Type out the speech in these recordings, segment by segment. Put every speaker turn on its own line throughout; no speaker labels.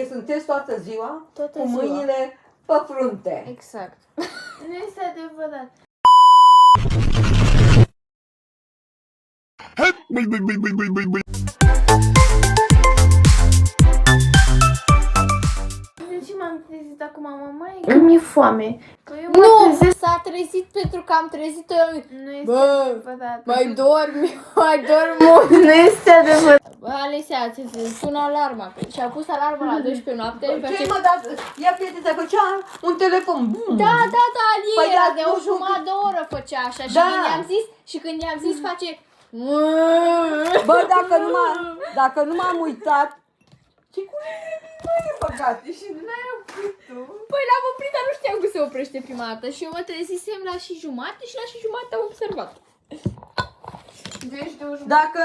Sunteți toată ziua
Toată
cu
ziua.
mâinile pe frunte.
Exact. Nu este adevărat. De ce m-am trezit acum, mama? Că mi-e foame. Că eu
Nu! S-a trezit pentru că am trezit-o eu.
Nu este
Bă,
adevărat.
mai dorm mult.
Nu este adevărat.
Bă, Alessia, ți pun alarma. Și-a pus alarma la 12 noapte.
Ce mă, dar ea prietena făcea un telefon bun.
Da,
Păi
era
da,
de
nu
o
știu
jumătate de oră făcea așa. Și
Da.
când i-am zis face...
Bă, dacă nu m-am uitat, ce cu e păcat? Și n-ai oprit tu.
Păi l-am oprit, dar nu știam că se oprește prima dată. Și eu mă trezisem la și jumate și la și jumate am observat.
Deci de o jumătate.
Dacă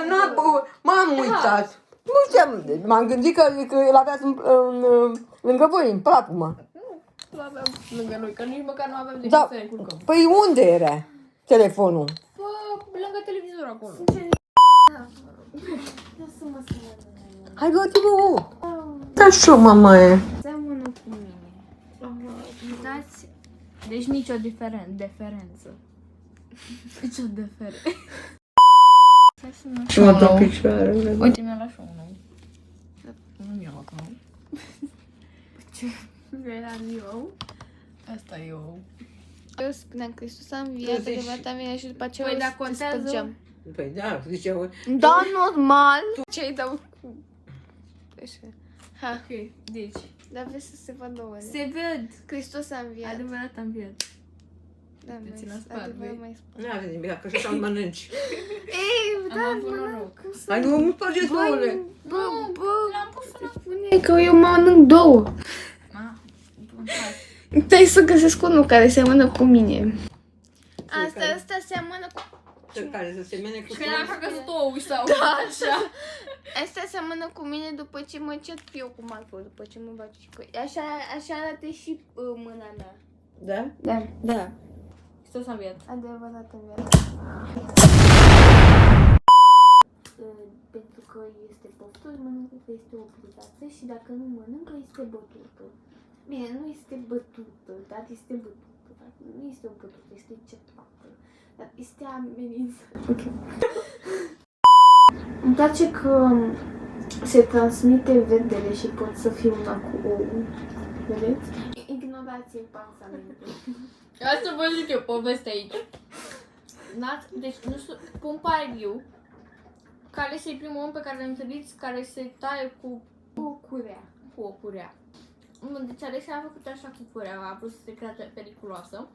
m-am uitat. Nu știam, m-am gândit că îl aveați lângă voi, în plapumă.
Nu aveam lângă noi, că nici măcar nu aveam de
Da.
să ne culcăm.
Păi unde era telefonul?
Bă, lângă televizor acolo.
Lasă-mă să mă
Hai, bă-te-vă. Da, și-o, mamaie.
seamănă cu mine.
Uitați, deci nicio diferență. Nicio diferență.
Și mă dau picioarele.
Uite, mi-a luat și unul. Nu mi-a luat unul.
Ce? Vreau eu?
Asta e eu.
Eu spuneam că Iisus a înviat,
Tu zici-
adevărat a înviat și după aceea
Păi,
o
dar
să
contează-
spărgeam.
Păi da, zice,
Da, normal. Ce-i dau cu... Așa. Ha,
Ok, deci.
dar vezi să se vadă ore.
Se ved.
Hristos a înviat.
Adevărat am viat.
Da,
Te țin la
mai,
spate,
adevărat
băi.
mai spune.
nu are nimic, că așa mănânci.
Ei, da,
Am avut
mă,
noroc.
cum să...
Hai, nu spargeți ouăle.
Bă, bă,
L-am pus în
spune că eu mănânc două.
Ah, bun, hai.
Trebuie să găsesc unul care seamănă cu mine. Asta seamănă cu...
Care să se mene cu
Că era ca să două sau așa.
Asta seamănă cu mine după ce mă cert eu cu Marco, după ce mă bag și cu... Așa arată și mâna mea.
Da?
Da, da.
Hristos a înviat.
Adevărat în viață. Pentru că este poftos, mănâncă că este obligație și dacă nu mănâncă, este bătută. Bine, nu este bătută, dar este bătută. Dar nu este o bătută, este certată. Dar este amenințată. Ok. Îmi place că se transmite vedere și pot să fiu una cu ou. Vedeți? Ignorați pensamentul.
Asta vă zic eu, poveste aici. Deci, nu știu, pun pariu care este primul om pe care l-am întâlnit care se taie cu
O curea.
o curea. Deci Alessia a făcut așa cu curea, a vrut să se creadă periculoasă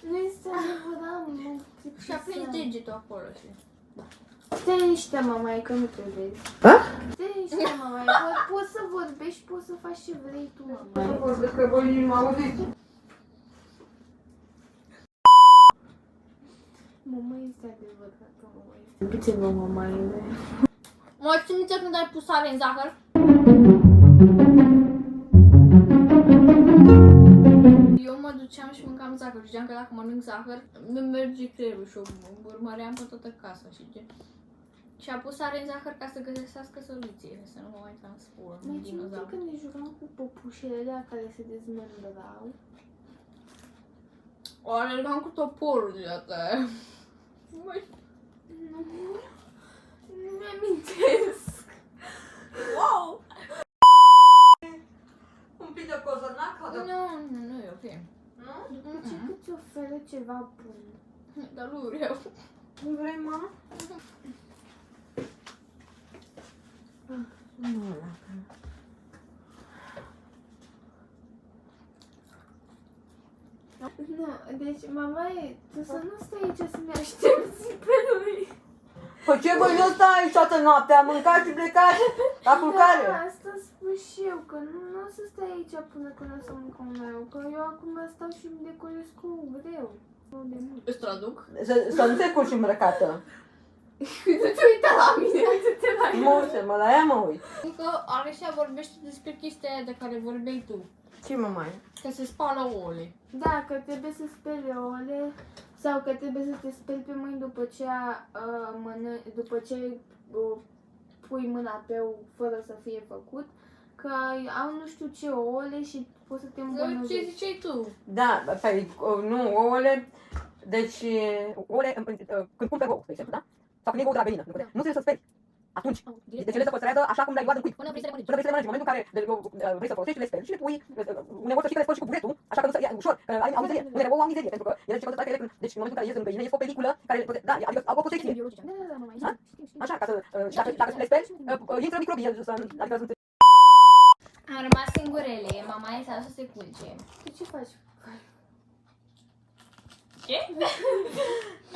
Nu este adevărat, mă.
și a prins degetul acolo și...
Stai liniște, mamaie, că nu te vezi.
Ha?
Stai liniște, mamaie, poți să vorbești, poți să faci ce vrei tu, mamaie.
Vorbesc că voi nu m-au auzit.
Mama este adevărată, mama este. Uite-vă, mamaie.
Mă, ții minte când ai pus sare în zahăr? Eu mă duceam și mâncam zahăr și știam că dacă mănânc zahăr, îmi merge creierul și o urmăream pe toată casa și ce. Și a pus sare în zahăr ca să găsească soluție, să nu mă mai transform
Mai
în
țin minte
dinozaur.
când ne jucam cu păpușele alea care se dezmembrau?
Oare l-am cu toporul de asta. Măi,
Nu mi-amintesc.
wow!
Un pic de cozonac?
Nu e ok.
Nu?
După ce îți oferă ceva bun.
Dar nu vreau.
Nu vrei, mama? Nu,
Nu, deci, mamaie, tu să nu stai aici să ne aștepți pe noi.
Păi ce, băi, nu stai aici toată noaptea, mâncați și plecați la culcare.
Da, asta spun și eu, că nu o să stai aici până când o să mâncăm noi, că eu acum stau și îmi decorez cu greu. Nu de mult.
Îți traduc?
Să nu te culci îmbrăcată.
Nu te uita la mine, uite-te la ea.
Mă uit, mă, la ea mă uit.
Că Alessia vorbește despre chestia aia de care vorbeai tu.
Ce, mamaie?
Că se spală ouăle.
Da, că trebuie să speli ouăle sau că trebuie să te speli pe mâini după ce, după ce pui mâna pe ou fără să fie făcut că au nu știu ce ouăle și poți să te
Ce
îmbolnăvești.
ziceai tu?
Da, păi, nu, ouăle, deci, ouăle, când cumperi ou, de exemplu, da? Sau când iei ou de la găină, nu trebuie să speri. Atunci. Deci ele se păstrează așa cum le-ai luat în cuib.
Până vrei să le mănânci.
Până vrei să le mănânci. În momentul în care vrei să folosești, le speli și le pui, uneori să știi că le speli și cu buvetul, așa că nu să ia ușor, că au mizerie. Unele ouă au mizerie, pentru că ele zice că ele, deci în momentul în care ies în găină, ies cu o peliculă care, da, adică au o protecție.
Da, mama,
Da?
știm.
Așa, ca să, și dacă le speli, intră microbii, adică sunt.
Am rămas singurele, mama e să se culce.
Tu ce faci?
Ce?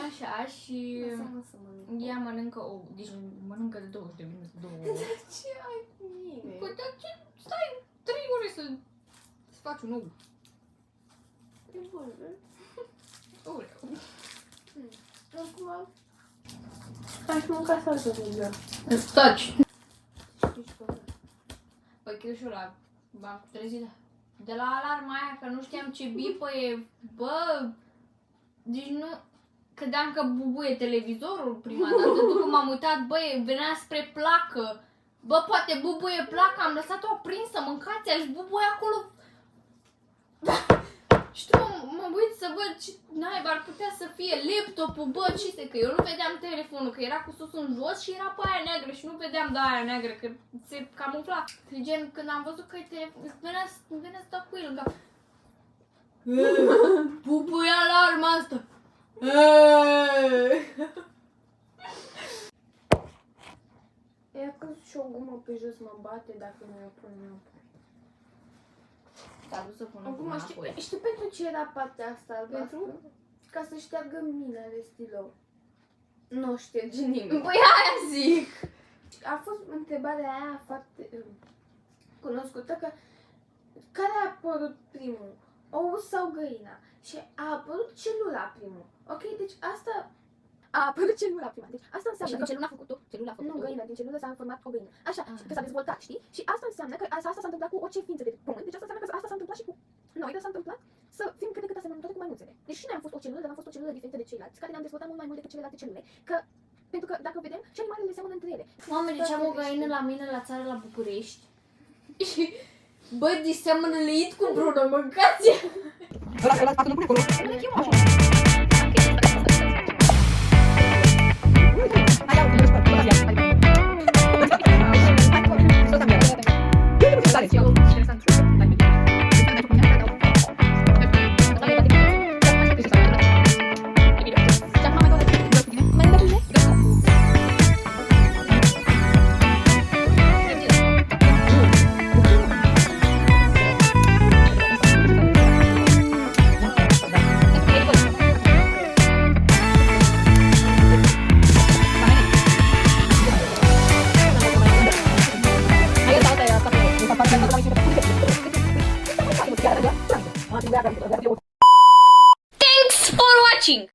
Așa, și
Lasă-mă să mănânc.
ea mănâncă ou. Deci mănâncă de 20 de minute, 2 ouă.
Ce ai cu mine?
Păi, dar ce? Stai 3 ore să faci un ou.
E bun, nu?
Aoleu.
Acum... Aș mânca salsa de gea.
Taci.
Știi ce fac?
Păi că și eu m-am trezit de la alarma aia, că nu știam ce bipă e, bă, deci nu, credeam că bubuie televizorul prima dată, după m-am uitat, bă, venea spre placă, bă, poate bubuie placa, am lăsat-o aprinsă, mâncați, aș bubuie acolo. Și tu mă uit să văd ce naiba ar putea să fie laptopul, bă, ce este, că eu nu vedeam telefonul, că era cu susul în jos și era pe aia neagră și nu vedeam de aia neagră, că se camufla. Gen, când am văzut că e telefon, venea să dau cu el, că bubuia alarma asta.
Ia că și o gumă pe jos mă bate dacă nu o pun înapoi.
S-a dus să pună
Acum
guma
știi,
înapoi.
știi pentru ce era partea asta albastră?
Pentru?
Ca să șteargă minele stilou. Nu o șterge nimeni.
Păi aia zic!
A fost întrebarea aia foarte cunoscută că care a apărut primul? Ou sau găina? Și a apărut celula primul. Ok, deci asta a apărut celula prima. Deci asta înseamnă că
celula a făcut-o? Celula a
nu
făcut-o?
găina, din celulă s-a format o găină. Așa,
Ah.
că s-a dezvoltat, știi? Și asta înseamnă că asta s-a întâmplat cu orice ființă de pământ. Deci asta înseamnă că asta s-a întâmplat și cu noi, că s-a întâmplat să fim cât de cât asemănători cu maimuțele. Deci și noi am fost o celulă, dar am fost o celulă diferită de ceilalți, care ne-am dezvoltat mult mai mult decât celelalte celule. Că pentru că dacă vedem, și animalele seamănă între ele.
Mamă, deci am o găină la mine la țară, la București. Și, bă, deci seamănă leit cu Bruno, mâncați!
Ăla patru nu pune acolo. Hai, ia, uite, tot așa. Tot așa.
Thanks for watching!